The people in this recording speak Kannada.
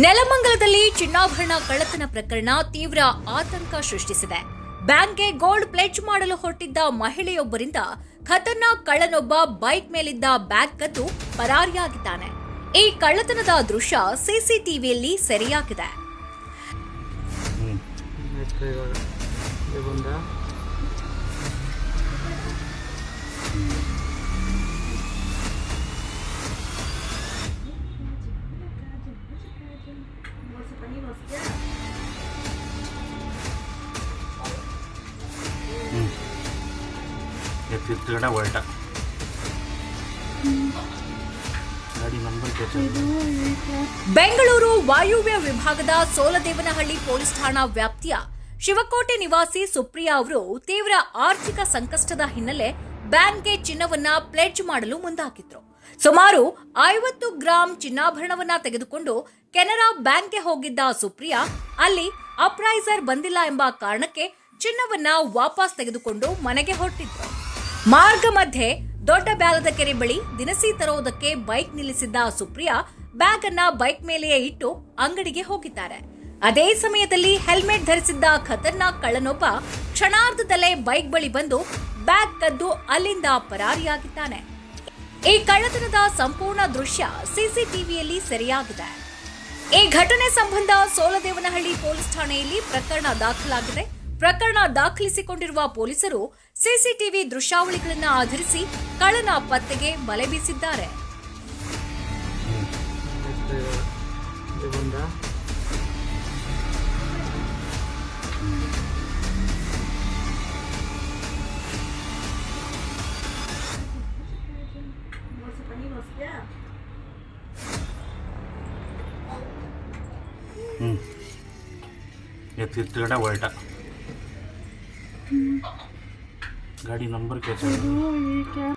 ನೆಲಮಂಗಲದಲ್ಲಿ ಚಿನ್ನಾಭರಣ ಕಳ್ಳತನ ಪ್ರಕರಣ ತೀವ್ರ ಆತಂಕ ಸೃಷ್ಟಿಸಿದೆ. ಬ್ಯಾಂಕ್ಗೆ ಗೋಲ್ಡ್ ಪ್ಲೆಡ್ಜ್ ಮಾಡಲು ಹೊರಟಿದ್ದ ಮಹಿಳೆಯೊಬ್ಬರಿಂದ ಖತರ್ನಾಕ್ ಕಳ್ಳನೊಬ್ಬ ಬೈಕ್ ಮೇಲಿದ್ದ ಬ್ಯಾಗ್ ಕದ್ದು ಪರಾರಿಯಾಗಿದ್ದಾನೆ. ಈ ಕಳ್ಳತನದ ದೃಶ್ಯ ಸಿಸಿಟಿವಿಯಲ್ಲಿ ಸೆರೆಯಾಗಿದೆ. ಬೆಂಗಳೂರು ವಾಯುವ್ಯ ವಿಭಾಗದ ಸೋಲದೇವನಹಳ್ಳಿ ಪೊಲೀಸ್ ಠಾಣಾ ವ್ಯಾಪ್ತಿಯ ಶಿವಕೋಟೆ ನಿವಾಸಿ ಸುಪ್ರಿಯಾ ಅವರು ತೀವ್ರ ಆರ್ಥಿಕ ಸಂಕಷ್ಟದ ಹಿನ್ನೆಲೆ ಬ್ಯಾಂಕ್ಗೆ ಚಿನ್ನವನ್ನ ಪ್ಲೆಡ್ಜ್ ಮಾಡಲು ಮುಂದಾಗಿದ್ರು. ಸುಮಾರು 50 ಗ್ರಾಂ ಚಿನ್ನಾಭರಣವನ್ನ ತೆಗೆದುಕೊಂಡು ಕೆನರಾ ಬ್ಯಾಂಕ್ಗೆ ಹೋಗಿದ್ದ ಸುಪ್ರಿಯಾ ಅಲ್ಲಿ ಅಪ್ರೈಸರ್ ಬಂದಿಲ್ಲ ಎಂಬ ಕಾರಣಕ್ಕೆ ಚಿನ್ನವನ್ನ ವಾಪಸ್ ತೆಗೆದುಕೊಂಡು ಮನೆಗೆ ಹೊರಟಿದ್ರು. ಮಾರ್ಗ ಮಧ್ಯೆ ದೊಡ್ಡ ಬ್ಯಾಲದ ಕೆರೆ ಬಳಿ ದಿನಸಿ ತರುವುದಕ್ಕೆ ಬೈಕ್ ನಿಲ್ಲಿಸಿದ್ದ ಸುಪ್ರಿಯಾ ಬ್ಯಾಗ್ ಅನ್ನ ಬೈಕ್ ಮೇಲೆಯೇ ಇಟ್ಟು ಅಂಗಡಿಗೆ ಹೋಗಿದ್ದಾರೆ. ಅದೇ ಸಮಯದಲ್ಲಿ ಹೆಲ್ಮೆಟ್ ಧರಿಸಿದ್ದ ಖತರ್ನಾಕ್ ಕಳ್ಳನೊಬ್ಬ ಕ್ಷಣಾರ್ಧದಲ್ಲೇ ಬೈಕ್ ಬಳಿ ಬಂದು ಬ್ಯಾಗ್ ಕದ್ದು ಅಲ್ಲಿಂದ ಪರಾರಿಯಾಗಿದ್ದಾನೆ. ಈ ಕಳ್ಳತನದ ಸಂಪೂರ್ಣ ದೃಶ್ಯ ಸಿಸಿಟಿವಿಯಲ್ಲಿ ಸೆರೆಯಾಗಿದೆ. ಈ ಘಟನೆ ಸಂಬಂಧ ಸೋಲದೇವನಹಳ್ಳಿ ಪೊಲೀಸ್ ಠಾಣೆಯಲ್ಲಿ ಪ್ರಕರಣ ದಾಖಲಾಗಿದೆ. ಪ್ರಕರಣ ದಾಖಲಿಸಿಕೊಂಡಿರುವ ಪೊಲೀಸರು ಸಿಸಿಟಿವಿ ದೃಶ್ಯಾವಳಿಗಳನ್ನು ಆಧರಿಸಿ ಕಳ್ಳನ ಪತ್ತೆಗೆ ಬಲೆ ಬೀಸಿದ್ದಾರೆ. गाड़ी नंबर क्या